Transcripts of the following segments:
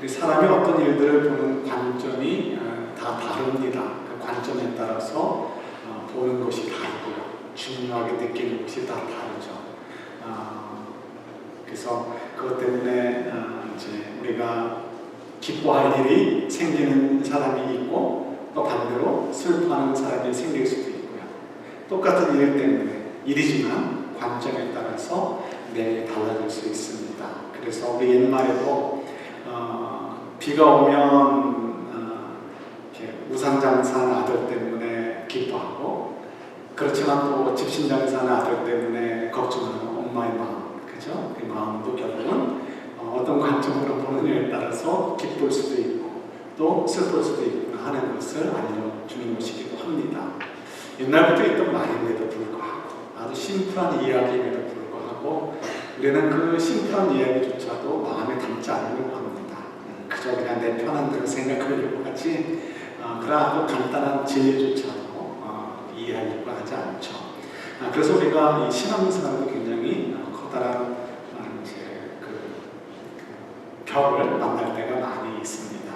사람이 어떤 일들을 보는 관점이 다 다릅니다. 그 관점에 따라서 보는 것이 다 있고요. 중요하게 느끼는 것이 다 다르죠. 그래서 그것 때문에 이제 우리가 기뻐할 일이 생기는 사람이 있고 또 반대로 슬퍼하는 사람이 생길 수도 있고요. 똑같은 일 때문에 일이지만 관점에 따라서 내용이 달라질 수 있습니다. 그래서 우리 옛말에도 비가 오면 우산장사한 아들 때문에 기뻐하고 그렇지만 또 집신장사한 아들 때문에 걱정하는 엄마의 마음, 그죠? 그 마음도 결국은 어떤 관점으로 보느냐에 따라서 기쁠 수도 있고 또 슬플 수도 있고 하는 것을 알려주는 것이기도 합니다. 옛날부터 있던 말임에도 불구하고 아주 심플한 이야기임에도 불구하고 우리는 그 심플한 이야기조차도 마음에 담지 않으려고 합니다. 그저 그냥 내 편한 대로 생각하려고 하지 그러나 그 간단한 진리조차도 이해하려고 하지 않죠. 그래서 우리가 이 신앙생활도 굉장히 커다란 이제 그 벽을 만날 때가 많이 있습니다.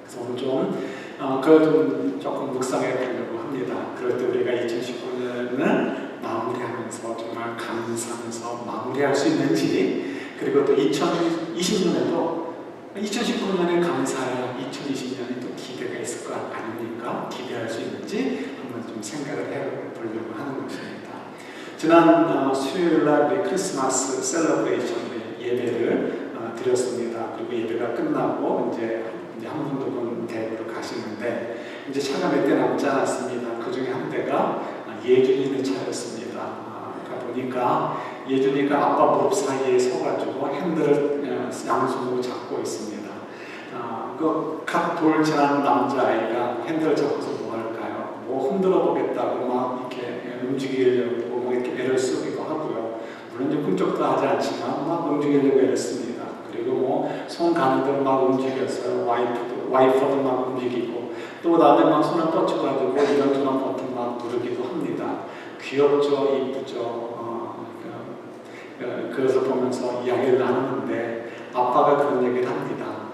그래서 오늘 좀 조금 묵상해 보려고 합니다. 그럴 때 우리가 2019년을 마무리하면서 정말 감사하면서 마무리할 수 있는지, 그리고 또 2020년에도 2019년에 감사해야 2020년에 또 기대가 있을 것 아닙니까? 기대할 수 있는지 한번 좀 생각을 해보려고 하는 것입니다. 지난 수요일날 우리 크리스마스 셀러브레이션 예배를 드렸습니다. 그리고 예배가 끝나고 이제 한 분들은 대구로 가시는데 이제 차가 몇 대 남지 않았습니다. 그 중에 한 대가 예준이네 차였습니다. 보니까 예준이가 아빠 무릎 사이에 서가지고 핸들을 양손으로 잡고 있습니다. 갓 돌 지난 남자아이가 핸들을 잡고서 뭐 할까요? 뭐 흔들어 보겠다고 막 이렇게 움직이려고 뭐 이렇게 애를 쓰기도 하고요. 물론 이제 꿈쩍도 하지 않지만 막 움직이려고 애를 씁니다. 그리고 뭐 손 가는 대로 막 움직였어요. 와이퍼도 막 움직이고 또 나중에 막 손을 뻗쳐가지고 이런저런 버튼 막 누르기도 합니다. 귀엽죠, 이쁘죠. 그래서 보면서 이야기를 나누는데 아빠가 그런 얘기를 합니다.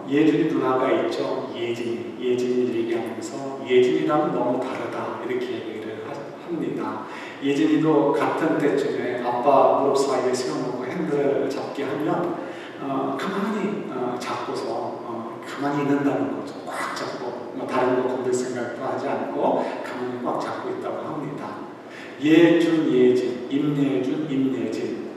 예준이 누나가 있죠. 예진이를 얘기하면서 예진이랑은 너무 다르다 이렇게 얘기를 합니다. 예진이도 같은 때쯤에 아빠 무릎 사이에 세워놓고 핸들을 잡게 하면 가만히 잡고서 가만히 있는다는 거죠. 꽉 잡고 뭐 다른 거 건들 생각도 하지 않고 가만히 꽉 잡고 있다고 합니다. 예준, 예진, 임예준, 임예진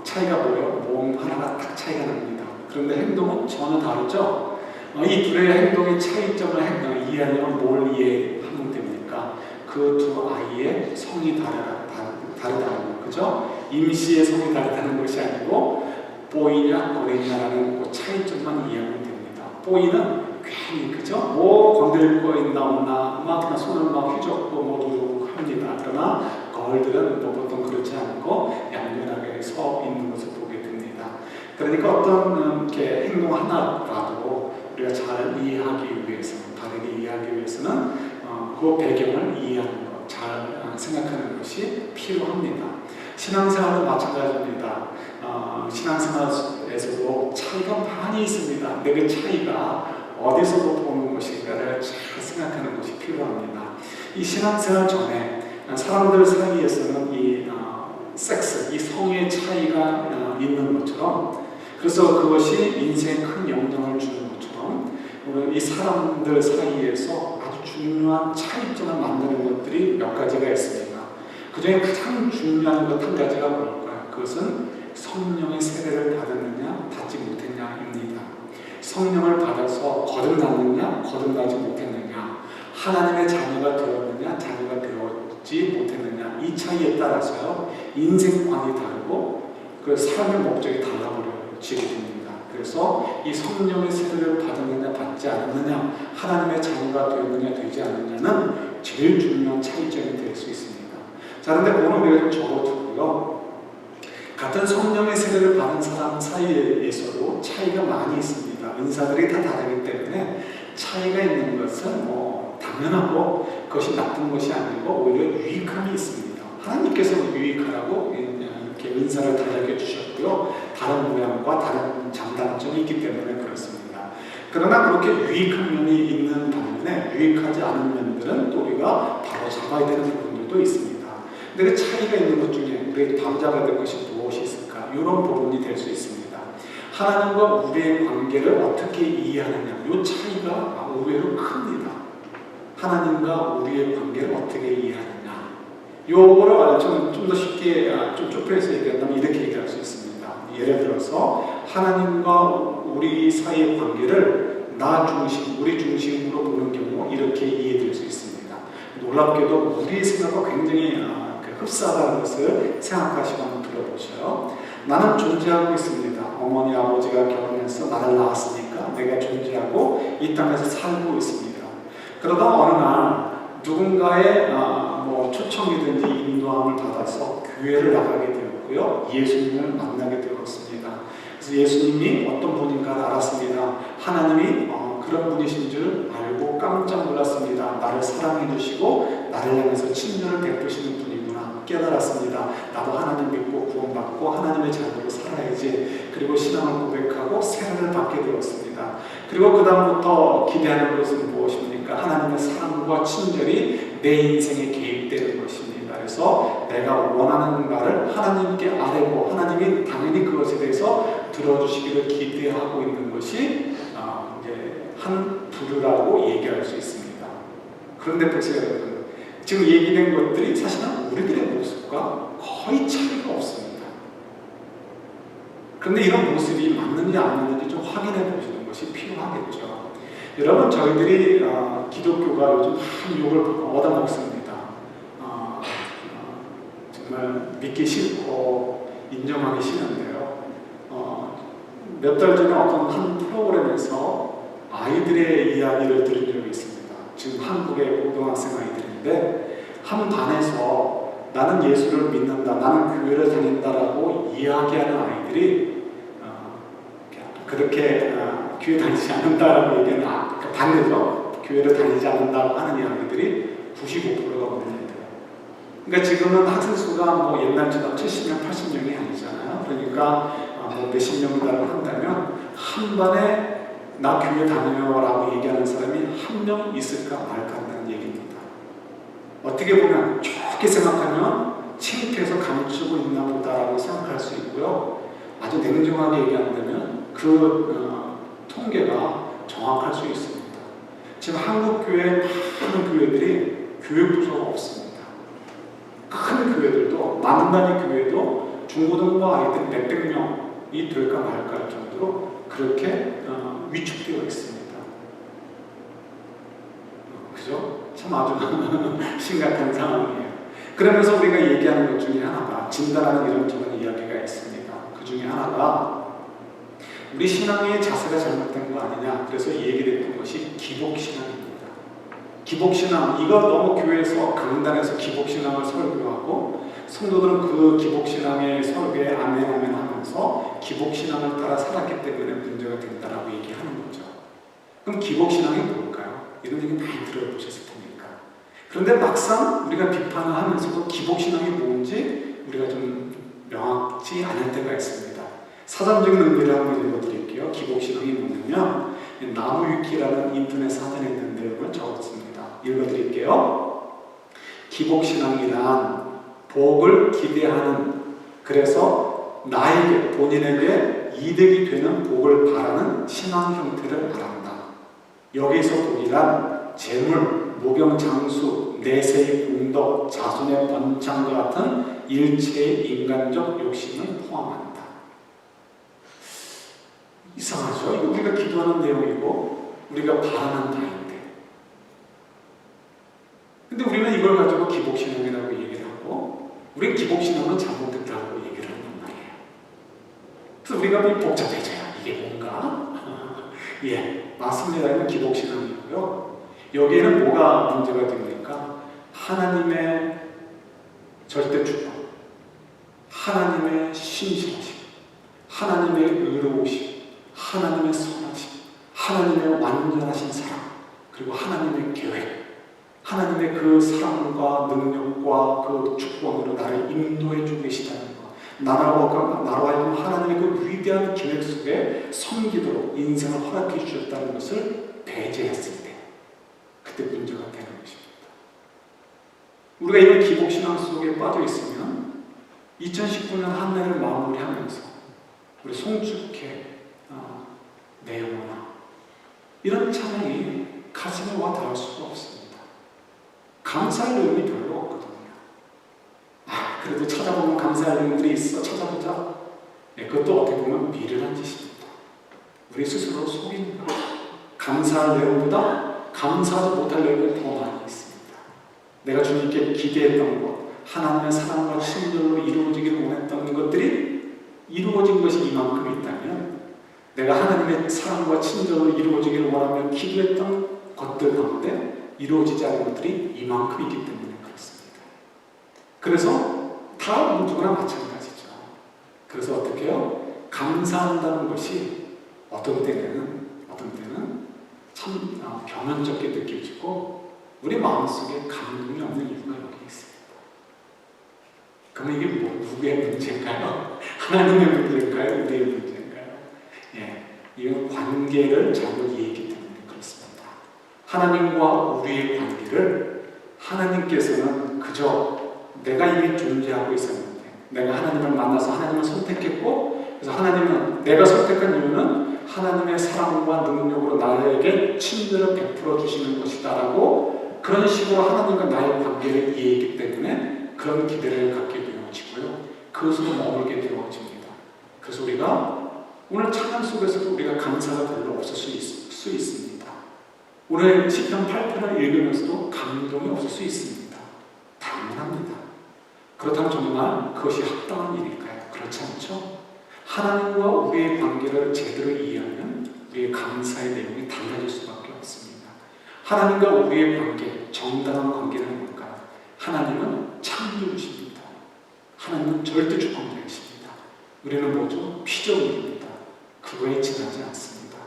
차이가 뭐예요? 몸 하나가 딱 차이가 납니다. 그런데 행동은 전혀 다르죠? 이 둘의 행동의 차이점을 이해하려면 뭘 이해하면 됩니까? 그 두 아이의 성이 다르다는 거, 그죠? 임시의 성이 다르다는 것이 아니고 보이냐 어리냐라는 그 차이점만 이해하면 됩니다. 보이는 괜히, 그죠? 뭐 건들 거 있나 없나 막 그냥 손을 막 휘젓고 뭐 누르고 합니다. 그러나 거울들은 뭐 보통 그렇지 않고 양면하게 서 있는 것을 보게 됩니다. 그러니까 어떤 이렇게 행동 하나라도 우리가 잘 이해하기 위해서, 바르게 이해하기 위해서는 그 배경을 이해하는 것, 잘 생각하는 것이 필요합니다. 신앙생활도 마찬가지입니다. 신앙생활에서도 차이가 많이 있습니다. 근데 그 차이가 어디서도 보는 것인가를 잘 생각하는 것이 필요합니다. 이 신앙생활 전에 사람들 사이에서는 이 섹스, 이 성의 차이가 있는 것처럼, 그래서 그것이 인생에 큰 영향을 주는 것처럼 이 사람들 사이에서 아주 중요한 차이점을 만드는 것들이 몇 가지가 있습니다. 그 중에 가장 중요한 것 한 가지가 뭘까요? 그것은 성령의 세례를 받았느냐 받지 못했냐입니다. 성령을 받아서 거듭났느냐 거듭나지 못했느냐, 하나님의 자녀가 되었느냐 자녀가 되었지 못했느냐, 이 차이에 따라서요 인생관이 다르고 그 삶의 목적이 달라버려지게 됩니다. 그래서 이 성령의 세례를 받았느냐 받지 않았느냐, 하나님의 자녀가 되었느냐 되지 않느냐는 제일 중요한 차이점이 될 수 있습니다. 자, 그런데 오늘 우리가 좀 적어두고요, 같은 성령의 세례를 받은 사람 사이에서도 차이가 많이 있습니다. 은사들이 다 다르기 때문에 차이가 있는 것은 뭐 당연하고 그것이 나쁜 것이 아니고 오히려 유익함이 있습니다. 하나님께서 유익하라고 이렇게 은사를 다르게 주셨고요, 다른 모양과 다른 장단 장단점이 있기 때문에 그렇습니다. 그러나 그렇게 유익한 면이 있는 반면에 유익하지 않은 면들은 또 우리가 바로 잡아야 되는 부분들도 있습니다. 근데 그 차이가 있는 것 중에 우리가 바로 잡아야 될 것이 무엇이 있을까? 이런 부분이 될 수 있습니다. 하나님과 우리의 관계를 어떻게 이해하느냐, 이 차이가 의외로 큽니다. 하나님과 우리의 관계를 어떻게 이해하느냐, 요거를 좀 더 쉽게 좀 좁혀서 얘기한다면 이렇게 얘기할 수 있습니다. 예를 들어서 하나님과 우리 사이의 관계를 나 중심, 우리 중심으로 보는 경우 이렇게 이해될 수 있습니다. 놀랍게도 우리의 생각과 굉장히 흡사하다는 것을 생각하시고 한번 들어보셔요. 나는 존재하고 있습니다. 어머니 아버지가 결혼해서 나를 낳았으니까 내가 존재하고 이 땅에서 살고 있습니다. 그러다 어느 날 누군가의 초청이든지 인도함을 받아서 교회를 나가게 되었고요. 예수님을 만나게 되었습니다. 그래서 예수님이 어떤 분인가를 알았습니다. 하나님이 그런 분이신 줄 알고 깜짝 놀랐습니다. 나를 사랑해 주시고 나를 향해서 친절을 베푸시는 분이구나 깨달았습니다. 나도 하나님 믿고 구원받고 하나님의 자녀로 살아야지. 그리고 신앙을 고백하고 세례를 받게 되었습니다. 그리고 그 다음부터 기대하는 것은 무엇입니까? 하나님의 사랑과 친절이 내 인생에 개입되는 것입니다. 그래서 내가 원하는 말을 하나님께 아뢰고 하나님이 당연히 그것에 대해서 들어주시기를 기대하고 있는 것이 한 부류라고 얘기할 수 있습니다. 그런데 보세요 여러분, 지금 얘기된 것들이 사실은 우리들의 모습과 거의 차이가 없습니다. 그런데 이런 모습이 맞는지 안 맞는지 좀 확인해 보시는 것이 필요하겠죠. 여러분, 저희들이 기독교가 요즘 한 욕을 얻어먹습니다. 정말 믿기 싫고 인정하기 싫은데요. 몇 달 전에 어떤 한 프로그램에서 아이들의 이야기를 들은 적이 있습니다. 지금 한국의 고등학생 아이들인데 한 반에서 나는 예수를 믿는다, 나는 교회를 다닌다라고 이야기하는 아이들이 그렇게 교회 다니지 않는다라고 얘기하는 반대죠. 교회를 다니지 않는다고 하는 아이들이 95%가 넘는데요. 그러니까 지금은 학생 수가 옛날처럼 70명, 80명이 아니잖아요. 그러니까 몇십 명이라고 한다면 한 반에 나 교회 다녀라고 얘기하는 사람이 한 명 있을까 말까 한다는 얘기입니다. 어떻게 보면 좋게 생각하면 창피해서 감추고 있나 보다라고 생각할 수 있고요. 아주 냉정하게 얘기한다면 그 통계가 정확할 수 있습니다. 지금 한국 교회 많은 교회들이 교육부서가 없습니다. 큰 교회들도 만 단위 교회도 중고등부 아이들 몇백 명이 될까 말까 할 정도로 그렇게 위축되어 있습니다. 그죠? 참 아주 심각한 상황이에요. 그러면서 우리가 얘기하는 것 중에 하나가 진단하는 이런저런 이야기가 있습니다. 그 중에 하나가 우리 신앙의 자세가 잘못된 거 아니냐. 그래서 얘기됐던 것이 기복신앙입니다. 기복신앙, 이거 너무 교회에서 강단에서 기복신앙을 설교하고 성도들은 그 기복신앙의 설교에 아멘 아멘 하면서 기복신앙을 따라 살았기 때문에 문제가 된다라고 얘기하는 거죠. 그럼 기복신앙이 뭘까요? 이런 얘기 많이 들어보셨을 테니까. 그런데 막상 우리가 비판을 하면서도 기복신앙이 뭔지 우리가 좀 명확지 않을 때가 있습니다. 사전적인 의미를 한번 읽어드릴게요. 기복신앙이 뭐냐면 나무위키라는 인터넷 사전에 있는 내용을 적었습니다. 읽어드릴게요. 기복신앙이란 복을 기대하는, 그래서 나에게, 본인에게 이득이 되는 복을 바라는 신앙 형태를 말한다. 여기서 복이란 재물, 목욕장수, 내세의 공덕, 자손의 번창과 같은 일체의 인간적 욕심을 포함한다. 이상하죠? 이거 우리가 기도하는 내용이고 우리가 바라는 바인데, 근데 우리는 이걸 가지고 기복신앙이라고 얘기를 하고 우리는 기복신앙은 잘못됐다고 얘기를 하는 말이에요. 그래서 우리가 복잡해져요. 이게 뭔가? 예, 맞습니다. 이건 기복신앙이고요. 여기에는 뭐가 문제가 됩니까? 하나님의 절대 주권, 하나님의 신실하심, 하나님의 의로우심, 하나님의 선하심, 하나님의 완전하신 사랑, 그리고 하나님의 계획, 하나님의 그 사랑과 능력과 그 주권으로 나를 인도해 주고 계시다는 것, 나로 하여금 하나님의 그 위대한 계획 속에 섬기도록 인생을 허락해 주셨다는 것을 배제했을 때, 그때 문제가 되는 것입니다. 우리가 이런 기복신앙 속에 빠져 있으면 2019년 한 해를 마무리하면서 우리 송축회 내용이나 이런 찬양이 가슴에 와 닿을 수가 없습니다. 감사할 내용이 별로 없거든요. 그래도 찾아보면 감사할 내용들이 있어, 찾아보자. 그것도 어떻게 보면 미련한 짓입니다. 우리 스스로 속이는 것. 감사할 내용보다 감사하지 못할 내용이 더 많이 있습니다. 내가 주님께 기대했던 것, 하나님의 사랑과 친절로 이루어지기를 원했던 것들이 이루어진 것이 이만큼 있다면, 내가 하나님의 사랑과 친절로 이루어지기를 원하며 기도했던 것들 가운데 이루어지지 않은 것들이 이만큼 있기 때문에 그렇습니다. 그래서 다 누구나 마찬가지죠. 그래서 어떻게 해요? 감사한다는 것이 어떤 때는 참 겸연쩍게 느껴지고 우리 마음속에 감동이 없는 이유가 여기 있습니다. 그러면 이게 누구의 문제인가요? 하나님의 문제인가요? 우리의 문제인가요? 이건 관계를 잘못 이해했기 때문에 그렇습니다. 하나님과 우리의 관계를 하나님께서는 그저 내가 이미 존재하고 있었는데, 내가 하나님을 만나서 하나님을 선택했고, 그래서 하나님은 내가 선택한 이유는 하나님의 사랑과 능력으로 나에게 친절을 베풀어 주시는 것이다라고 그런 식으로 하나님과 나의 관계를 이해했기 때문에 그런 기대를 갖게 되어지고요. 그것으로 머물게 되어집니다. 그래서 우리가 오늘 찬양 속에서도 우리가 감사가 별로 없을 수 있습니다. 오늘 시편 8편을 읽으면서도 감동이 없을 수 있습니다. 당연합니다. 그렇다면 정말 그것이 합당한 일일까요? 그렇지 않죠? 하나님과 우리의 관계를 제대로 이해하면 우리의 감사의 내용이 달라질 수밖에 없습니다. 하나님과 우리의 관계, 정당한 관계는 뭘까요? 하나님은 창조주십니다. 하나님은 절대 주권자이십니다. 우리는 뭐죠? 피조물입니다. 그거에 지나지 않습니다.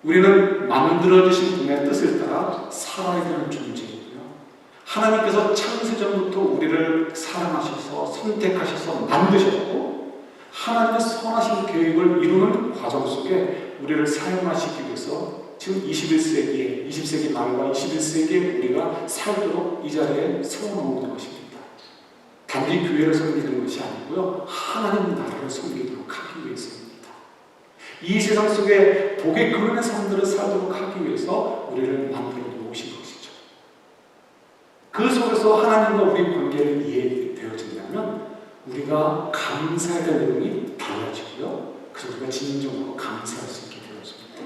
우리는 만들어주신 분의 뜻을 따라 살아야 되는 존재이고요. 하나님께서 창세전부터 우리를 사랑하셔서 선택하셔서 만드셨고, 하나님의 선하신 계획을 이루는 과정 속에 우리를 사용하시기 위해서 지금 20세기 말과 21세기에 우리가 살도록 이 자리에 세워놓은 것입니다. 단지 교회를 섬기는 것이 아니고요, 하나님 나라를 섬기도록 하기 위해서입니다. 이 세상 속에 복의 근원의 삶들을 살도록 하기 위해서 우리를 만들어 놓으신 것이죠. 그 속에서 하나님과 우리의 관계를 이해되어진다면 우리가 감사해야 될 내용이 달라지고요. 그래서 우리가 진정으로 감사할 수 있게 되어집니다.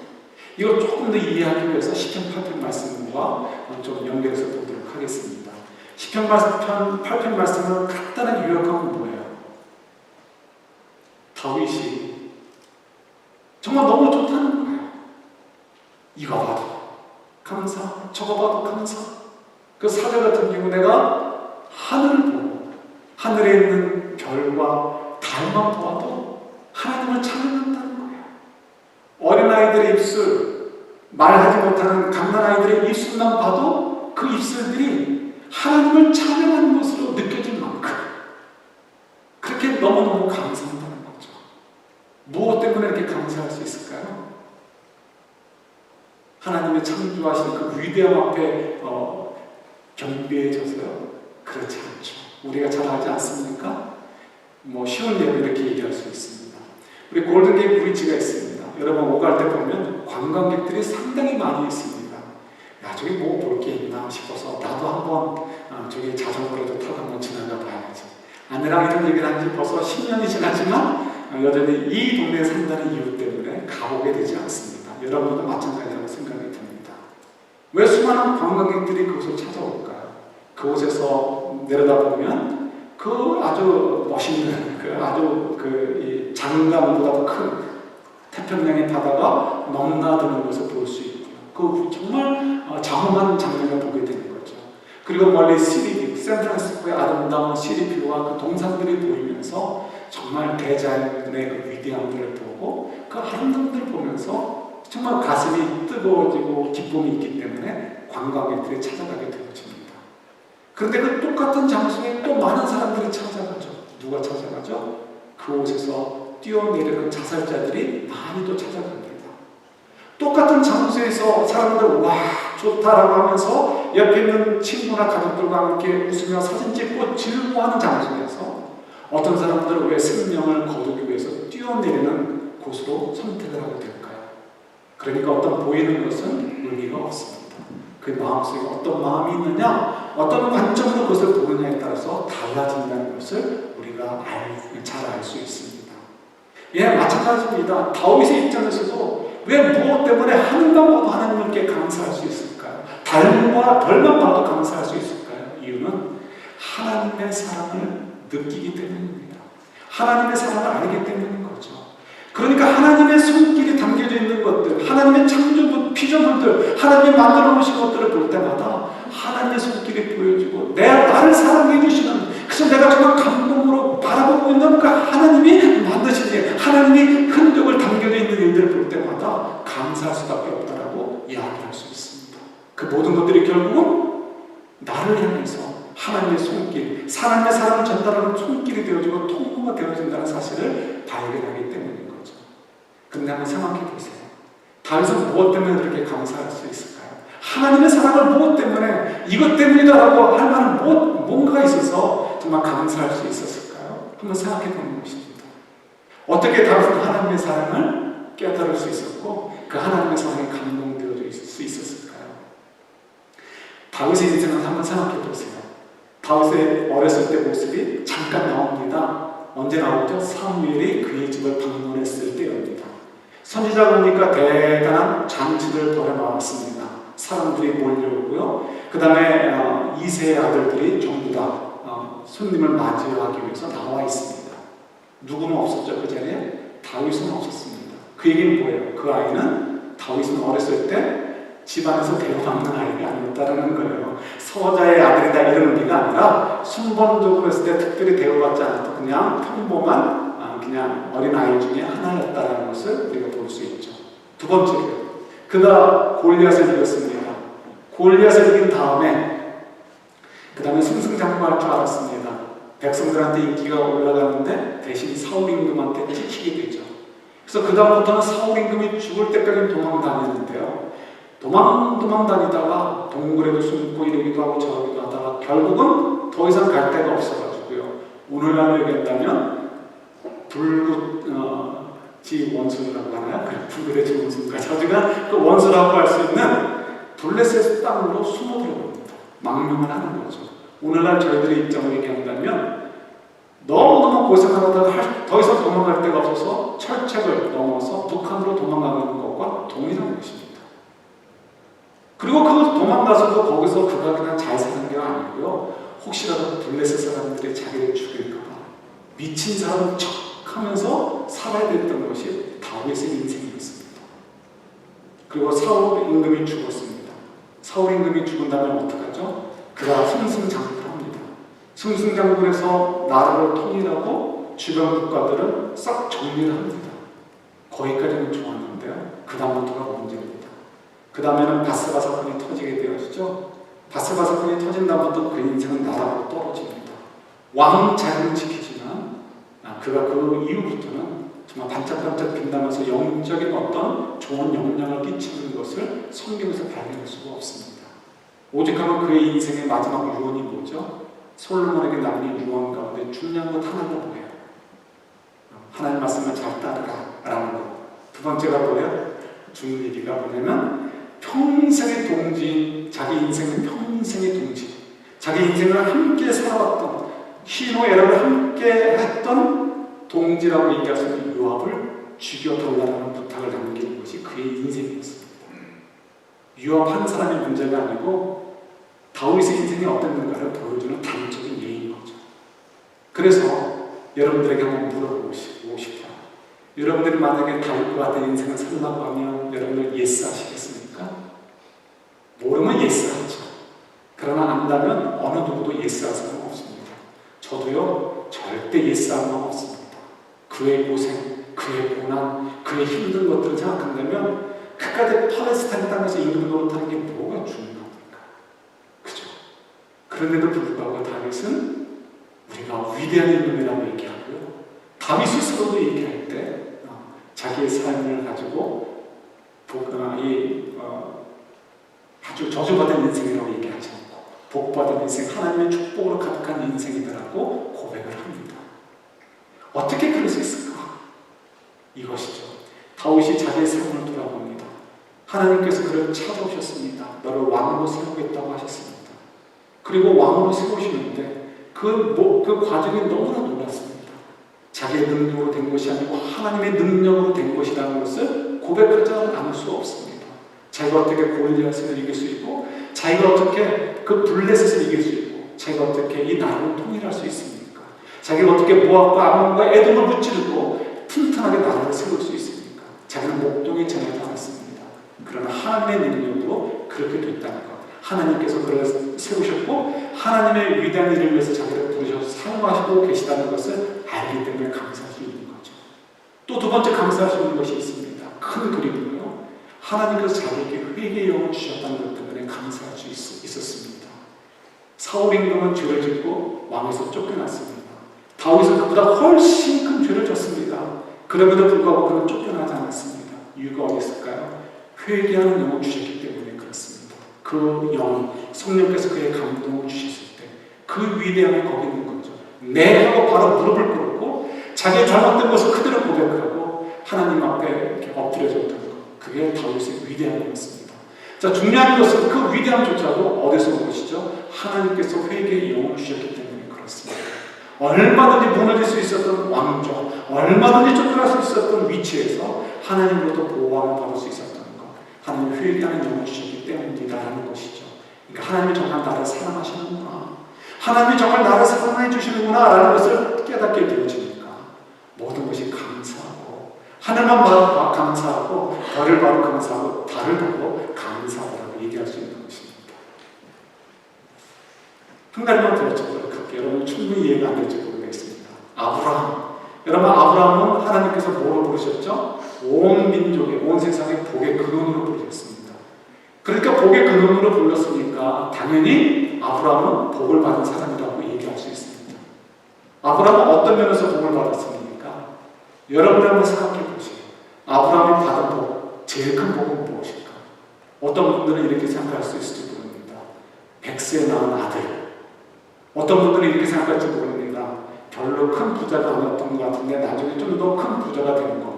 이걸 조금 더 이해하기 위해서 시편 8편 말씀과 좀 연결해서 보도록 하겠습니다. 시편 8편 말씀을 간단하게 요약하면 뭐예요? 다윗이 정말 너무 좋다는 거예요. 이거 봐도 감사, 저거 봐도 감사. 그 4절 같은 경우 내가 하늘을 보고 하늘에 있는 별과 달만 보아도 하나님을 찬양한다는 거예요. 어린아이들의 입술, 말하지 못하는 갓난아이들의 입술만 봐도 그 입술들이 하나님을 찬양하는 것으로 느껴질 만큼 그렇게 너무너무 감사한다는 거죠. 무엇 때문에 이렇게 감사할 수 있을까요? 하나님의 창조하신 그 위대함 앞에 경배해져서요? 그렇지 않죠. 우리가 잘 알지 않습니까? 쉬운 예로 이렇게 얘기할 수 있습니다. 우리 골든게이트 브리지가 있습니다. 여러분 오갈 때 보면 관광객들이 상당히 많이 있습니다. 야, 저기 뭐 볼 게 있나 싶어서 나도 한번 저기 자전거라도 타고 한번 지나가 봐야지. 아내랑 이런 얘기를 한 지 벌써 10년이 지났지만 여전히 이 동네에 산다는 이유 때문에 가보게 되지 않습니다. 여러분도 마찬가지라고 생각이 듭니다. 왜 수많은 관광객들이 그곳을 찾아올까요? 그곳에서 내려다보면 그 아주 멋있는, 이 장강보다 큰 태평양의 바다가 넘나드는 것을 볼 수 있고요. 그 정말 장엄한 장면을 보게 되는 거죠. 그리고 멀리 시리뷰, 샌프란시스코의 아름다운 시리뷰와 그 동산들이 보이면서 정말 대자연의 그 위대함을 보고 그 아름다움을 보면서 정말 가슴이 뜨거워지고 기쁨이 있기 때문에 관광객들이 찾아가게 되어집니다. 그런데 그 똑같은 장소에 또 많은 사람들이 찾아가죠. 누가 찾아가죠? 그곳에서 뛰어내리는 자살자들이 많이도 찾아갑니다. 똑같은 장소에서 사람들 와 좋다라고 하면서 옆에 있는 친구나 가족들과 함께 웃으며 사진 찍고 즐거워하는 장소에서 어떤 사람들은 왜 생명을 거두기 위해서 뛰어내리는 곳으로 선택을 하게 될까요? 그러니까 어떤 보이는 것은 의미가 없습니다. 그 마음속에 어떤 마음이 있느냐, 어떤 관점으로 그것을 보느냐에 따라서 달라진다는 것을 우리가 잘 알 수 있습니다. 예, 마찬가지입니다. 다윗의 입장에서도 왜 무엇 때문에 하늘만 봐도 하나님께 감사할 수 있을까요? 달과 별만 봐도 감사할 수 있을까요? 이유는 하나님의 사랑을 느끼기 때문입니다. 하나님의 사랑을 알기 때문인 거죠. 그러니까 하나님의 손길이 담겨져 있는 것들, 하나님의 창조물, 피조물들, 하나님이 만들어 놓으신 것들을 볼 때마다 하나님의 손길이 보여지고 나를 사랑해 주시는, 그래서 내가 정말 감동으로 바라보고 있는 그 하나님이 만드신 일, 하나님이 흔적을 담겨져 있는 일들을 볼 때마다 감사할 수밖에 없다라고 이야기할 수 있습니다. 그 모든 것들이 결국은 나를 향해서 하나님의 손길, 하나님의 사랑을 전달하는 손길이 되어지고 통로가 되어진다는 사실을 발견하기 때문인 거죠. 근데 한번 생각해 보세요. 다윗은 무엇 때문에 그렇게 감사할 수 있을까요? 하나님의 사랑을 무엇 때문에, 이것 때문이다라고 할 만한 뭔가가 있어서 정말 감사할 수 있었을까요? 한번 생각해 보는 것입니다. 어떻게 다윗은 하나님의 사랑을 깨달을 수 있었고 그 하나님의 사랑에 감동되어질 수 있었을까요? 다윗의 인생을 한번 생각해 보세요. 다윗의 어렸을 때 모습이 잠깐 나옵니다. 언제 나오죠? 사무엘이 그의 집을 방문했을 때입니다. 선지자 보니까 대단한 잔치를 벌여 나왔습니다. 사람들이 몰려오고요. 그 다음에 이세의 아들들이 전부 다 손님을 맞이하기 위해서 나와 있습니다. 누구는 없었죠? 그 자리에? 다윗은 없었습니다. 그 얘기는 뭐예요? 그 아이는, 다윗은 어렸을 때 집안에서 대우받는 아이가 아니었다는 거예요. 서자의 아들이다 이런 의미가 아니라 순번적으로 했을 때 특별히 대우받지 않았던 그냥 평범한 그냥 어린 아이 중에 하나였다는 것을 우리가 볼 수 있죠. 두 번째로 그가 골리앗을 이겼습니다. 골리앗을 이긴 다음에 그 다음에 승승장구할 줄 알았습니다. 백성들한테 인기가 올라가는데 대신 사울 임금한테 찍히게 되죠. 그래서 그 다음부터는 사울 임금이 죽을 때까지 도망 다녔는데요. 도망 다니다가 동굴에도 숨고 이러기도 하고 저러기도 하다가 결국은 더 이상 갈 데가 없어가지고요. 오늘날로 얘기한다면 불굿지 원수라고 하나요? 불굿의 지 원수인가? 저주가 그 원수라고 할 수 있는 블레셋 땅으로 숨어들어갑니다. 망명을 하는 거죠. 오늘날 저희들의 입장을 얘기한다면 너무너무 고생하다가 더 이상 도망갈 데가 없어서 철책을 넘어서 북한으로 도망가는 것과 동일한 것입니다. 그리고 그 도망가서도 거기서 그가 그냥 잘 사는 게 아니고요. 혹시라도 블레셋 사람들이 자기를 죽일까봐 미친 사람 척 하면서 살아야 됐던 것이 다윗의 인생이었습니다. 그리고 사울 임금이 죽었습니다. 사울 임금이 죽은 다음에 어떡하죠? 그가 승승장구를 합니다. 승승장구에서 나라를 통일하고 주변 국가들을 싹 정리를 합니다. 거기까지는 좋았는데요. 그 다음부터가 문제입니다. 그 다음에는 바세바 사건이 터지게 되어지죠. 바세바 사건이 터진 다음부터 그 인생은 나라로 떨어집니다. 왕 자리는 지키지만 그가 그 이후부터는 정말 반짝반짝 빛나면서 영적인 어떤 좋은 영향을 끼치는 것을 성경에서 발견할 수가 없습니다. 오직하면 그의 인생의 마지막 유언이 뭐죠? 솔로몬에게 남긴 유언 가운데 중요한 것 하나가 뭐예요? 하나님 말씀을 잘 따르라 라는 것. 두 번째가 뭐예요? 중요한 뭐냐면 평생의 동지인, 자기 인생의 평생의 동지, 자기 인생을 함께 살아왔던, 희노애락을 함께 했던 동지라고 얘기할 수 있는 요압을 죽여달라는 부탁을 남기는 것이 그의 인생이었습니다. 요압 한 사람의 문제가 아니고 다윗의 인생이 어땠는가를 보여주는 단적인 예인 거죠. 그래서 여러분들에게 한번 물어보고 싶어요. 여러분들이 만약에 다윗과 같은 인생을 살라고 하면 여러분들 예스 하시겠습니까? 모르면 예스 하죠. 그러나 안다면 어느 누구도 예스 할 사람은 없습니다. 저도요 절대 예스 할 마음 없습니다. 그의 고생, 그의 고난, 그의 힘든 것들을 생각한다면 그까지 팔레스타인 땅에서 임금 노릇하는 게 뭐가 중요합니까? 그죠? 그런데도 불구하고 다윗은 우리가 위대한 임금이라고 얘기하고요. 다윗 스스로도 얘기할 때 자기의 삶을 가지고 아주 저주받은 인생이라고 얘기하지 않고 복받은 인생, 하나님의 축복으로 가득한 인생이다라고 고백을 합니다. 어떻게 그럴 수 있을까? 이것이죠. 다윗이 자기의 삶을 돌아봅니다. 하나님께서 그를 찾아오셨습니다. 너를 왕으로 세우겠다고 하셨습니다. 그리고 왕으로 세우시는데 그 과정이 너무나 놀랐습니다. 자기의 능력으로 된 것이 아니고 하나님의 능력으로 된 것이라는 것을 고백하지 않을 수 없습니다. 자기가 어떻게 골리앗을 이길 수 있고, 자기가 어떻게 그 블레셋을 이길 수 있고, 자기가 어떻게 이 나라를 통일할 수 있습니까? 자기가 어떻게 모압과 암몬과 에돔을 무찌르고 튼튼하게 나라를 세울 수 있습니까? 자기는 목동에 전하지 않았습니다. 그러나 하나님의 능력으로 그렇게 됐다는 것, 하나님께서 그를 세우셨고 하나님의 위대한 일을 위해서 자기를 부르셔서 사용하시고 계시다는 것을 알기 때문에 감사할 수 있는 거죠. 또 두 번째 감사할 수 있는 것이 있습니다. 큰 그림은요, 하나님께서 자기에게 회개의 영을 주셨다는 것 때문에 감사할 수 있었습니다. 사울 임금은 죄를 짓고 왕에서 쫓겨났습니다. 다윗은 그보다 훨씬 큰 죄를 졌습니다. 그럼에도 불구하고 그는 쫓겨나지 않았습니다. 이유가 어디 있을까요? 회개하는 영을 주셨기 때문에 그렇습니다. 그 영, 성령께서 그의 감동을 주셨을 때 그 위대함이 거기 있는 거죠. 네 하고 바로 무릎을 꿇고 자기의 잘못된 것을 그대로 고백하고 하나님 앞에 이렇게 엎드려졌다는 것, 그게 다윗의 위대함이었습니다. 자, 중요한 것은 그 위대함조차도 어디서 온 것이죠? 하나님께서 회개의 영을 주셨기 때문에 그렇습니다. 얼마든지 무너질 수 있었던 왕조, 얼마든지 쫓겨날 수 있었던 위치에서 하나님으로부터 보호함을 받을 수 있었던 것, 하나님 회개하는 영을 주셨기 때문이라는 것이죠. 그러니까 하나님이 정말 나를 사랑하시는구나, 하나님이 정말 나를 사랑해 주시는구나 라는 것을 깨닫게 되어지니까 모든 것이 감사하고, 하늘만 봐도 감사하고, 별을 봐도 감사하고, 달을 봐도 감사하다고 얘기할 수 있는 것입니다. 한 가지만 더 여쭤보도록 할게요. 여러분 충분히 이해가 안 될지 모르겠습니다. 아브라함, 여러분 아브라함은 하나님께서 뭐로 부르셨죠? 온 민족의, 온 세상의 복의 근원으로 부르셨습니다. 그러니까 복의 근원으로 불렀으니까 당연히 아브라함은 복을 받은 사람이라고 얘기할 수 있습니다. 아브라함은 어떤 면에서 복을 받았습니까? 여러분이 한번 생각해 보세요. 아브라함이 받은 복, 제일 큰 복은 무엇일까? 어떤 분들은 이렇게 생각할 수 있을지 모릅니다. 100세 낳은 아들. 어떤 분들은 이렇게 생각할지 모릅니다. 별로 큰 부자가 아니었던 것 같은데 나중에 좀 더 큰 부자가 되는 거.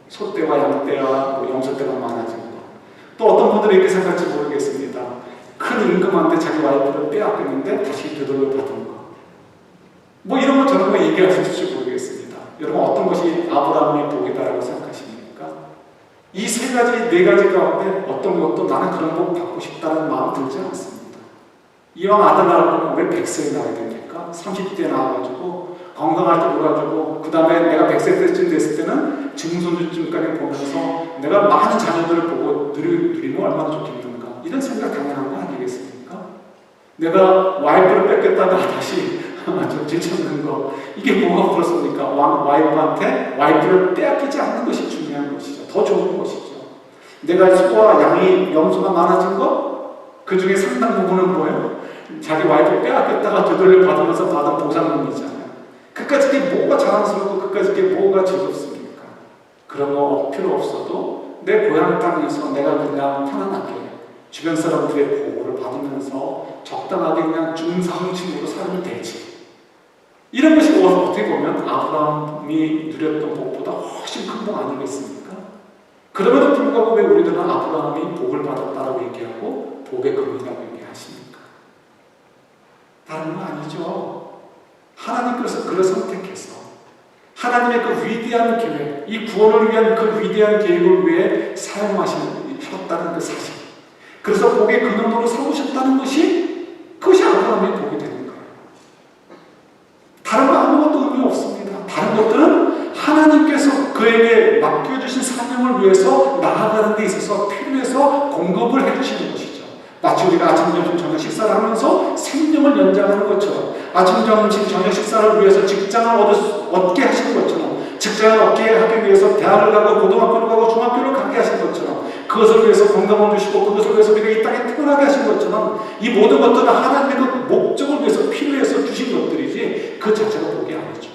소떼와 양떼와 염소떼가 많아진 거. 또 어떤 분들은 이렇게 생각할지 모르겠습니다. 큰 임금한테 자기 와이프를 빼앗겼는데 다시 되돌려 받은 거. 뭐 이런 거 저런 거 얘기할 수 있을지 모르겠습니다. 여러분 어떤 것이 아브라함의 복이다라고 생각하십니까? 이 세 가지, 네 가지 가운데 어떤 것도 나는 그런 복 받고 싶다는 마음 들지 않습니다. 이왕 아들 낳을 거면 왜 100세에 낳아야 됩니까? 30대에 낳아가지고 건강할 때 놀아주고 그 다음에 내가 100세 때쯤 됐을 때는 증손주쯤까지 보면서 내가 많은 자녀들을 보고 누리면 얼마나 좋겠는가, 이런 생각 당연한 거 아니겠습니까? 내가 와이프를 뺏겼다가 다시 좀 지쳐는 거, 이게 뭐가 그렇습니까? 와이프한테 와이프를 빼앗기지 않는 것이 중요한 것이죠. 더 좋은 것이죠. 내가 소와 양이, 염소가 많아진 거, 그 중에 상당 부분은 뭐예요? 자기 와이프 빼앗겼다가 되돌려 받으면서 받은 보상금이잖아요. 그까짓 게 뭐가 자랑스럽고 그까짓 게 뭐가 즐겁습니까? 그런 거 필요 없어도 내 고향 땅에서 내가 그냥 편안하게 주변 사람들의 보호를 받으면서 적당하게 그냥 중상층으로 살면 되지. 이런 것이 어떻게 보면 아브라함이 누렸던 복보다 훨씬 큰 복 아니겠습니까? 그럼에도 불구하고 왜 우리들은 아브라함이 복을 받았다라고 얘기하고 복의 근원이라고 얘기하십니까? 다른 건 아니죠. 하나님께서 그를 선택해서 하나님의 그 위대한 계획, 이 구원을 위한 그 위대한 계획을 위해 사용하셨다는 그 사실, 그래서 복의 근원으로 삼으셨다는 그것이 아브라함의 복이 되는 거예요. 다른 거 아무것도 의미 없습니다. 다른 것들은 하나님께서 그에게 맡겨주신 사명을 위해서 나아가는 데 있어서 필요해서 공급을 해주시는 것이죠. 마치 우리가 아침, 점심, 저녁 식사를 하면서 생명을 연장하는 것처럼, 아침, 점심, 저녁 식사를 위해서 직장을 얻게 하시는 것처럼, 직장을 얻게 하기 위해서 대학을 가고 고등학교를 가고 중학교를 가게 하신 것처럼, 그것을 위해서 건강을 주시고 그것을 위해서 우리가 이 땅에 태어나게 하신 것처럼, 이 모든 것들은 하나님의 그 목적을 위해서 필요해서 주신 것들이지 그 자체가 복이 아니죠.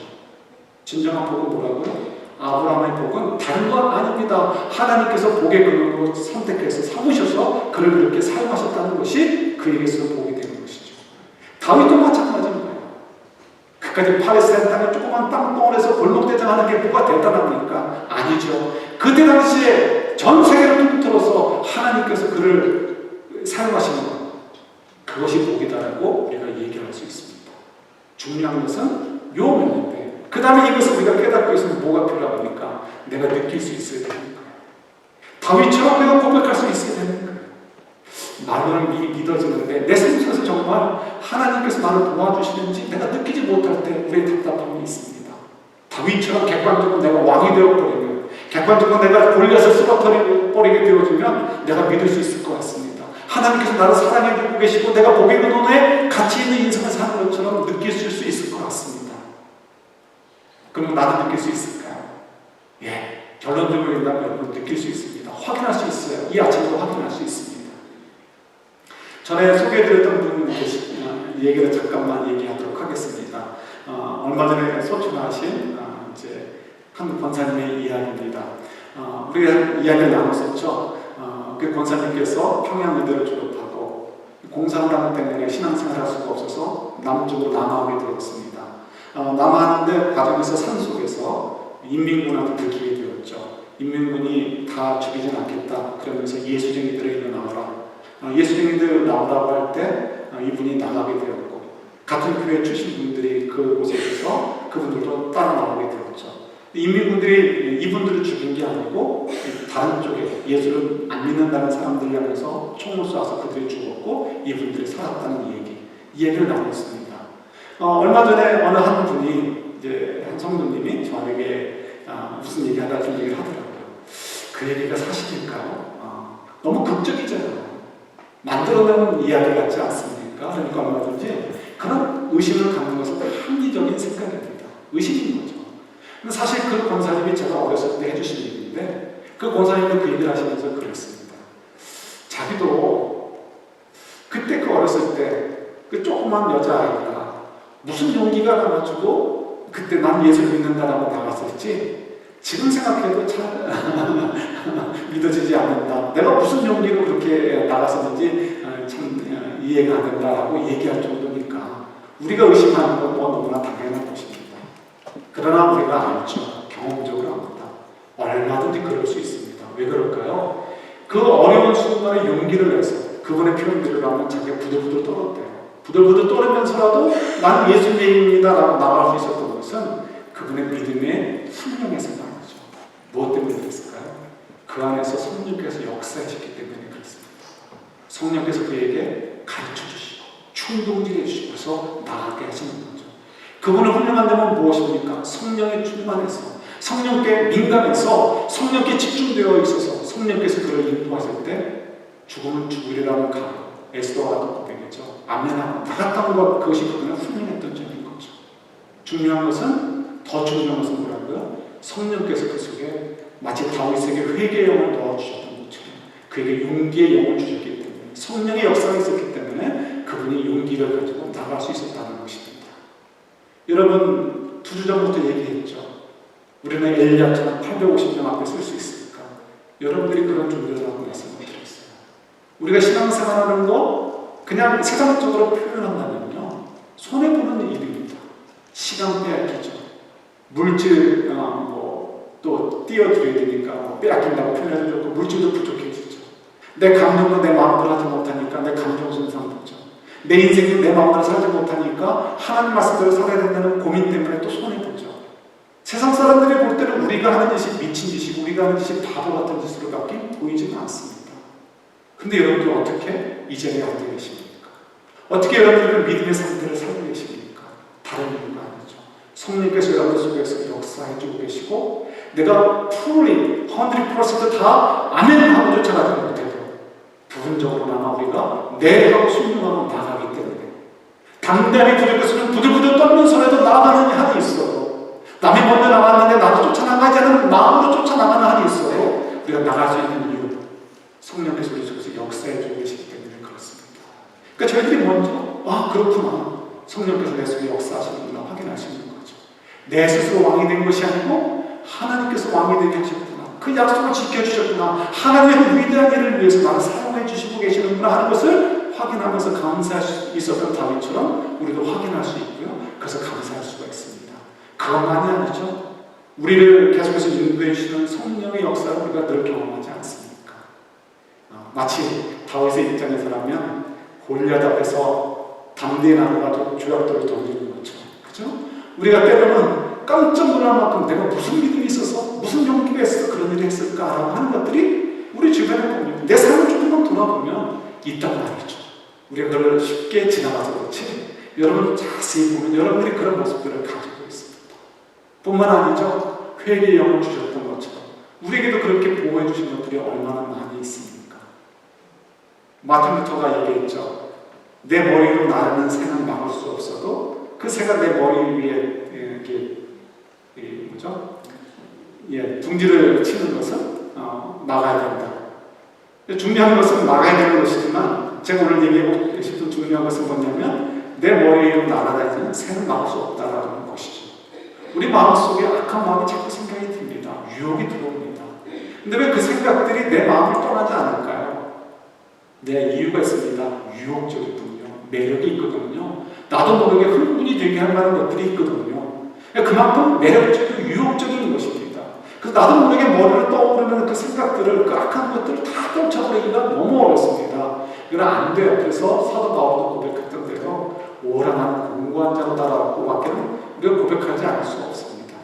진정한 복은 뭐라고요? 아브라함의 복은 다른 건 아닙니다. 하나님께서 복의 근원으로 선택해서 삼으셔서 그를 그렇게 사용하셨다는 것이 그에게서 복이 되는 것이죠. 다윗도 마찬가지인 거예요. 그까지 팔레스타인 땅에 조그만 땅덩어리에서 골목대장하는 게 뭐가 대단합니까? 아니죠. 그때 당시에 전 세계를 통틀어서 하나님께서 그를 사용하시는 것, 그것이 복이다라고 우리가 얘기할 수 있습니다. 중요한 것은 묘면인데 그 다음에 이것을 우리가 깨닫고 있으면 뭐가 필요합니까? 내가 느낄 수 있어야 되는 거예요. 다윗처럼 내가 고백할 수 있어야 되는 거예요. 말로는 믿어지는데 내 삶 속에서 정말 하나님께서 나를 도와주시는지 내가 느끼지 못할 때 우리의 답답함이 있습니다. 다윗처럼 객관적으로 내가 왕이 되어버리면, 객관적으로 내가 골리앗을 쓰러뜨리게 되어지면 내가 믿을 수 있을 것 같습니다. 하나님께서 나를 사랑해주고 계시고 내가 복의 근원에 가치 있는 인생을 사는 것처럼 느낄 수 있을 것 같습니다. 그럼 나도 느낄 수 있을까요? 예, 결론적으로 얘기하면 여러분 느낄 수 있습니다. 확인할 수 있어요. 이 아침도 확인할 수 있습니다. 전에 소개해드렸던 분 얘기를 잠깐만 얘기하도록 하겠습니다. 얼마 전에 소천하신 이제 한 권사님의 이야기입니다. 우리가 이야기를 나눴었죠. 그 권사님께서 평양의대를 졸업하고 공산당 때문에 신앙생활을 할 수가 없어서 남쪽으로 남하하게 되었습니다. 남하하는데 과정에서 산속에서 인민군한테 들키게 되었죠. 인민군이 다 죽이진 않겠다 그러면서 예수쟁이들을 일로 나와라. 예수쟁이들 나오라고 할 때 이분이 나가게 되었고, 같은 교회 출신 분들이 그곳에 있어서 그분들도 따라 나오게 되었죠. 인민군들이 이분들을 죽인 게 아니고 다른 쪽에 예수를 안 믿는다는 사람들을 향해서 총을 쏴서 그들이 죽었고 이분들이 살았다는 이 얘기를 나눴습니다. 얼마 전에 어느 한 분이 이제 한 성도님이 저에게 무슨 얘기하다 좀 얘기를 하더라고요. 그 얘기가 사실일까요? 너무 극적이잖아요. 만들어내는 이야기 같지 않습니까? 그러니까 얼마든지 그런 의심을 갖는 것은 합리적인 생각입니다. 의심인 거죠. 근데 사실 그 권사님이 제가 어렸을 때 해주신 얘기인데 그 권사님도 그 얘기를 하시면서 그랬습니다. 자기도 그때 그 어렸을 때 그 조그만 여자아이가 무슨 용기가 나가지고 그때 난 예수 믿는다라고 나갔을지 지금 생각해도 참 믿어지지 않는다. 내가 무슨 용기로 그렇게 나갔었는지 참 이해가 안 된다라고 얘기할 정도니까 우리가 의심하는 건 뭐 너무나 당연한 것입니다. 그러나 우리가 알죠. 경험적으로 압니다. 얼마든지 그럴 수 있습니다. 왜 그럴까요? 그 어려운 순간에 용기를 내서 그분의 표현들을 하면 자기가 부들부들 떨었대요. 부들부들 떨으면서라도 나는 예수님입니다 라고 나갈 수 있었던 것은 그분의 믿음의 순명에서 말이죠. 무엇 때문에 그랬을까요? 그 안에서 성령께서 역사하셨기 때문에 그렇습니다. 성령께서 그에게 가르쳐 주시고 충동지게 해주셔서 나아가게 하시는 거죠. 그분의 훌륭한 점은 무엇입니까? 성령에 충만해서 성령께 민감해서 성령께 집중되어 있어서 성령께서 그를 인도하실 때 죽음을 죽으리라는 각 에스더와 같은 고백이죠. 아멘하고 나갔다는 것, 그것이 그분의 훌륭했던 점인 거죠. 중요한 것은, 더 중요한 것은 뭐라고요? 성령께서 그 속에 마치 다윗에게 회개의 영을 넣어주셨던 것처럼 그에게 용기의 영을 주셨기 때문에, 성령의 역사가 있었기 때문에 그분이 용기를 가지고 나갈 수 있었다는 것입니다. 여러분, 2주 전부터 얘기했죠. 우리는 엘리야처럼 850년 앞에 설 수 있습니까? 여러분들이 그런 존재라고 말씀을 드렸어요. 우리가 신앙생활하는 거 그냥 세상적으로 표현한다면요, 손해보는 일입니다. 시간 빼앗기죠. 물질 또 띄워드려야 되니까 빼앗긴다고 표현해도 좋고 물질도 부족해지죠. 내 감정도 내 마음대로 하지 못하니까 내 감정 손상되죠. 내 인생도 내 마음대로 살지 못하니까 하나님 말씀대로 살아야 된다는 고민 때문에 또 손해보죠. 세상 사람들이 볼 때는 우리가 하는 짓이 미친 짓이고 우리가 하는 짓이 바보 같은 짓으로밖에 보이지는 않습니다. 근데 여러분들 어떻게 이 자리에 앉아 계십니까? 어떻게 여러분들은 믿음의 상태를 살고 계십니까? 다른 이유가 아니죠. 성령께서 여러분 속에서 역사해주고 계시고 내가 fully 100% 아멘 하고 쫓아가지 못해도 부분적으로나마 우리가 네 하고 순종하고 나가기 때문에 당당히 부족해서는 부들부들 떨면서라도 나아가는 한이 있어요. 남이 먼저 나갔는데 나도 쫓아나가지 않은 마음으로 쫓아나가는 한이 있어요. 우리가 나갈 수 있는 이유, 성령께서 우리 속에서 역사해주고 계시기 때문에 그렇습니다. 그러니까 저희들이 먼저 그렇구나, 성령께서 내 속에 역사하시는구나 확인할 수 있는 거죠. 내 스스로 왕이 된 것이 아니고 하나님께서 왕이 되게 하셨구나. 그 약속을 지켜주셨구나. 하나님의 위대한 일을 위해서 나를 사용해 주시고 계시는구나 하는 것을 확인하면서 감사할 수 있었던 다윗처럼 우리도 확인할 수 있고요. 그래서 감사할 수가 있습니다. 그것만이 아니죠. 우리를 계속해서 인도해 주시는 성령의 역사를 우리가 늘 경험하지 않습니까? 마치 다윗의 입장에서라면 골리앗 앞에서 담대히 나가가지고 조약돌을 던지는 것처럼, 그죠? 우리가 때로는 깜짝 놀랄 만큼 내가 무슨 믿음이 있어서 무슨 용기가 있어서 그런 일을 했을까라고 하는 것들이 우리 주변에 보면 내 삶을 조금만 돌아보면 있단 말이죠. 우리가 그걸 쉽게 지나가서 그렇지 여러분 자세히 보면 여러분들이 그런 모습들을 가지고 있습니다. 뿐만 아니죠. 회개의 영을 주셨던 것처럼 우리에게도 그렇게 보호해 주신 것들이 얼마나 많이 있습니까? 마틴 루터가 얘기했죠. 내 머리로 나르는 새는 막을 수 없어도 그 새가 내 머리 위에 이렇게 뭐죠? 둥지를 치는 것은 막아야 된다. 중요한 것은 막아야 되는 것이지만 제가 오늘 얘기하고 싶은 중요한 것은 뭐냐면 내 머리로 날아다니는 새는 막을 수 없다라는 것이죠. 우리 마음속에 악한 마음이 자꾸 생각이 듭니다. 유혹이 들어옵니다. 근데 왜 그 생각들이 내 마음을 떠나지 않을까요? 네, 이유가 있습니다. 유혹적이거든요. 매력이 있거든요. 나도 모르게 흥분이 되게 할 만한 것들이 있거든요. 그만큼 매력적이고 유혹적인 것입니다. 그래서 나도 모르게 머리를 떠오르는 그 생각들을, 그 악한 것들을 다 떨쳐버리기가 너무 어렵습니다. 이건 안 돼요. 그래서 사도 바울도 고백했던 대로 오라 나는 공고한 자로다라고 밖에는 우리가 고백하지 않을 수가 없습니다.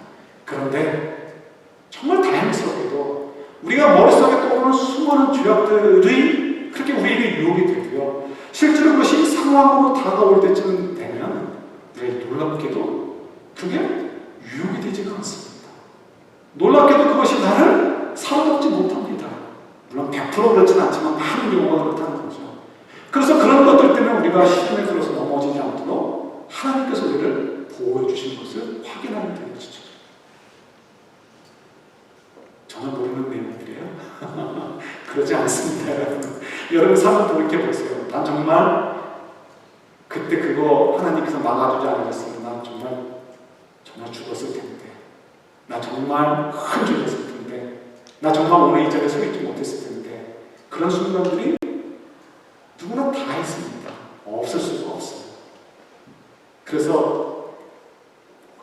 그런데 정말 다행스럽게도 우리가 머릿속에 떠오르는 수많은 죄악들이 그렇게 우리에게 유혹이 되고요. 실제로 그것이 상황으로 다가올 때쯤 되면 우리가 놀랍게도 그게 유혹이 되지가 않습니다. 놀랍게도 그것이 나를 사로잡지 못합니다. 물론 100% 그렇지는 않지만 많은 경우가 그렇다는 거죠. 그래서 그런 것들 때문에 우리가 시험에 들어서 넘어지지 않도록 하나님께서 우리를 보호해 주신 것을 확인하게 되는 것이죠. 전혀 모르는 내용들이에요. 그러지 않습니다, 여러분. 여러분 삶을 돌이켜보세요. 난 정말 그때 그거 하나님께서 막아주지 않으셨으면 난 정말 죽었을 텐데, 나 정말 큰 죄였을 텐데, 나 정말 오늘 이 자리에 서 있지 못했을 텐데, 그런 순간들이 누구나 다 있습니다. 없을 수가 없어요. 그래서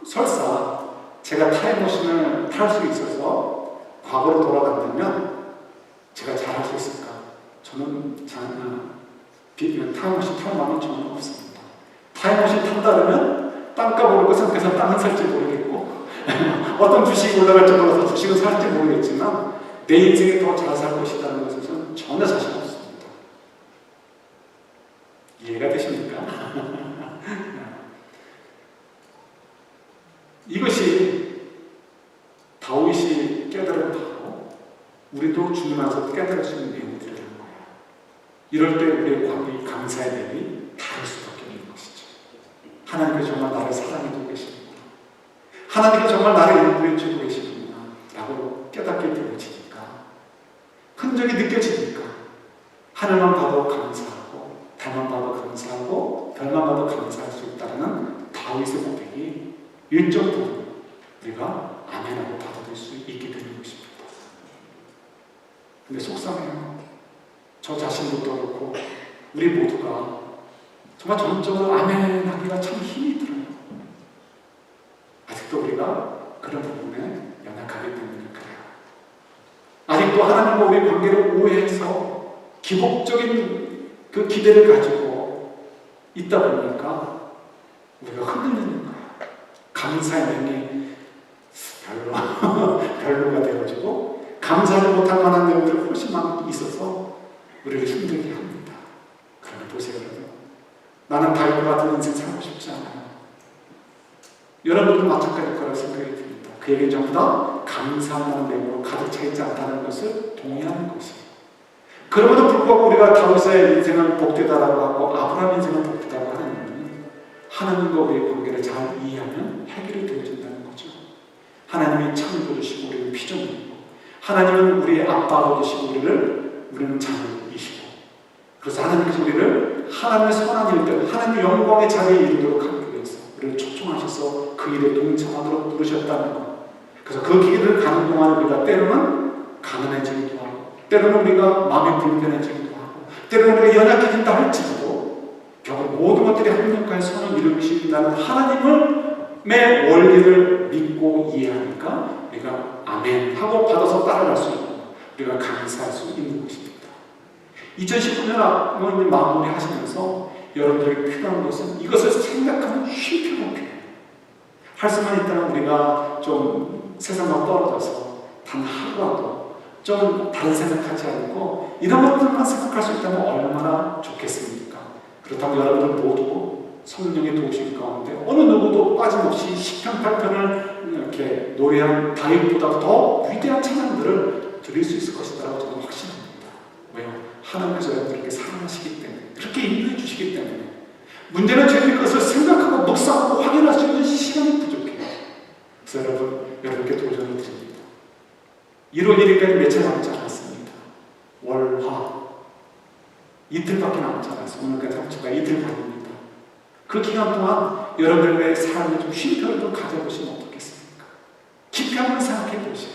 설사 제가 타임머신을 탈 수 있어서 과거로 돌아간다면 제가 잘할 수 있을까? 저는 타임머신 탈 마음이 전혀 없습니다. 타임머신 탄다면 땅값 오를 것은 그래서 땅은 살지 모르겠고 어떤 주식이 올라갈지 몰라서 주식은 살지 모르겠지만 내 인생에 더 잘 살 것이라는 것은 저는 전혀 자신 없습니다. 이해가 되십니까? 이것이 다윗이 깨달은 바로 우리도 주님 안에서 깨달을 수 있는 내용들이라는 거예요. 이럴 때 우리의 감사의 내용이 다를 수밖에 없는 것이죠. 하나님께서 정말 나를 사랑해주고 계시는구나. 하나님께서 정말 나를 인도해주고 계시는구나 라고 깨닫게 되어지니까, 흔적이 느껴지니까 하늘만 봐도 감사하고 달만 봐도 감사하고 별만 봐도 감사할 수 있다는 다윗의 고백이 일정 부분 우리가 아멘하고 받아들일 수 있게 되는 것입니다. 근데 속상해요. 저 자신도 그렇고 우리 모두가 정말 전적으로 아멘 하기가 참 힘이 들어요. 아직도 우리가 그런 부분에 연약하기 때문에 그래요. 아직도 하나님과 우리의 관계를 오해해서 기복적인 그 기대를 가지고 있다 보니까 우리가 흔들리는 거예요. 감사의 내용이 별로가 되어지고 감사를 못할 만한 내용들이 훨씬 많이 있어서 우리를 힘들게 합니다. 그러나 보세요, 여러분. 나는 다윗과 같은 인생 살고 싶지 않아요. 여러분도 마찬가지일 거라고 생각이 듭니다. 그 얘기는 전부 다 감사하는 내용으로 가득 차 있지 않다는 것을 동의하는 것이에요. 그럼에도 불구하고 우리가 다윗의 인생은 복되다라고 하고 아브라함 인생은 복되다고 하는 이유는 하나님과 우리의 관계를 잘 이해하면 해결이 되어진다는 거죠. 하나님이 창조주시고 우리는 피조물이고, 하나님은 우리의 아빠 아버지시고 우리는 자녀이시고, 그래서 하나님께서 우리를 하나님의 선한 일들, 하나님의 영광의 자리에 이르도록 하기 위해서 우리를 초청하셔서 그 일에 동참하도록 부르셨다는 것. 그래서 그 길을 가는 동안 우리가 때로는 가난해지기도 하고, 때로는 우리가 마음이 불편해지기도 하고, 때로는 우리가 연약해진다 할지라도 결국 모든 것들이 합력하여 선을 이루신다는 하나님의 원리를 믿고 이해하니까 우리가 아멘 하고 받아서 따라갈 수 있고 우리가 감사할 수 있는 것입니다. 2019년 마무리 하시면서 여러분들에게 필요한 것은 이것을 생각하는 쉼표가 필요해요. 할 수만 있다면 우리가 좀 세상과 떨어져서 단 하루라도 좀 다른 생각하지 않고 이런 것들만 생각할 수 있다면 얼마나 좋겠습니까? 그렇다면 여러분들 모두 성령의 도우심 가운데 어느 누구도 빠짐없이 시편 8편을 이렇게 노래한 다윗보다 더 위대한 찬양들을 드릴 수 있을 것이라고 저는 확신합니다. 왜요? 하나님께서 여러분들에게 사랑하시기 때문에, 그렇게 인도해 주시기 때문에. 문제는 저희들이 그것을 생각하고 묵상하고 확인할 수 있는 시간이 부족해요. 그래서 여러분께 도전을 드립니다. 1월 1일까지 며칠 남지 않았습니다. 월, 화 이틀밖에 남지 않았어요. 오늘까지 합쳐가 이틀반입니다. 그 기간 동안 여러분들의 삶에 좀 쉼표를 좀 가져보시면 어떻겠습니까? 깊이 한번 생각해 보세요.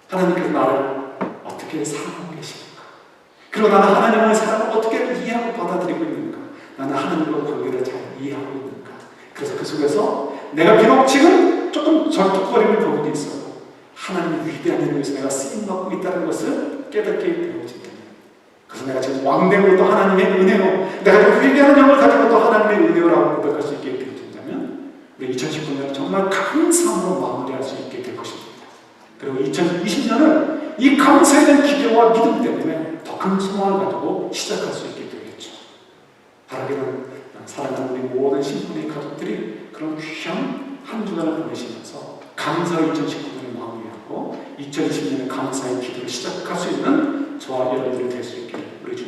하나님께서 나를 어떻게 사랑하고 계십니까? 그리고 나는 하나님의 사랑을 어떻게 이해하고 받아들이고 있는가? 나는 하나님과 관계를 잘 이해하고 있는가? 그래서 그 속에서 내가 비록 지금 조금 절뚝거리는 부분이 있어도 하나님의 위대한 일을 위해서 내가 쓰임받고 있다는 것을 깨닫게 되어집니다. 그래서 내가 지금 왕된 것도 하나님의 은혜로, 내가 지금 회개하는 영을 가진 것도 하나님의 은혜로라고 고백할 수 있게 되어진다면 우리 2019년은 정말 감사함으로 마무리할 수 있게 될 것입니다. 그리고 2020년은 이 감사에 대한 기대와 믿음 때문에 더 큰 소망을 가지고 시작할 수 있게 되겠죠. 바라기는 사랑하는 우리 모든 신부의 가족들이 그런 귀한 한 주간을 보내시면서 감사의 2019년을 마무리하고 2020년의 감사의 기도를 시작할 수 있는 저와 여러분들이 될 수 있기를 우리 주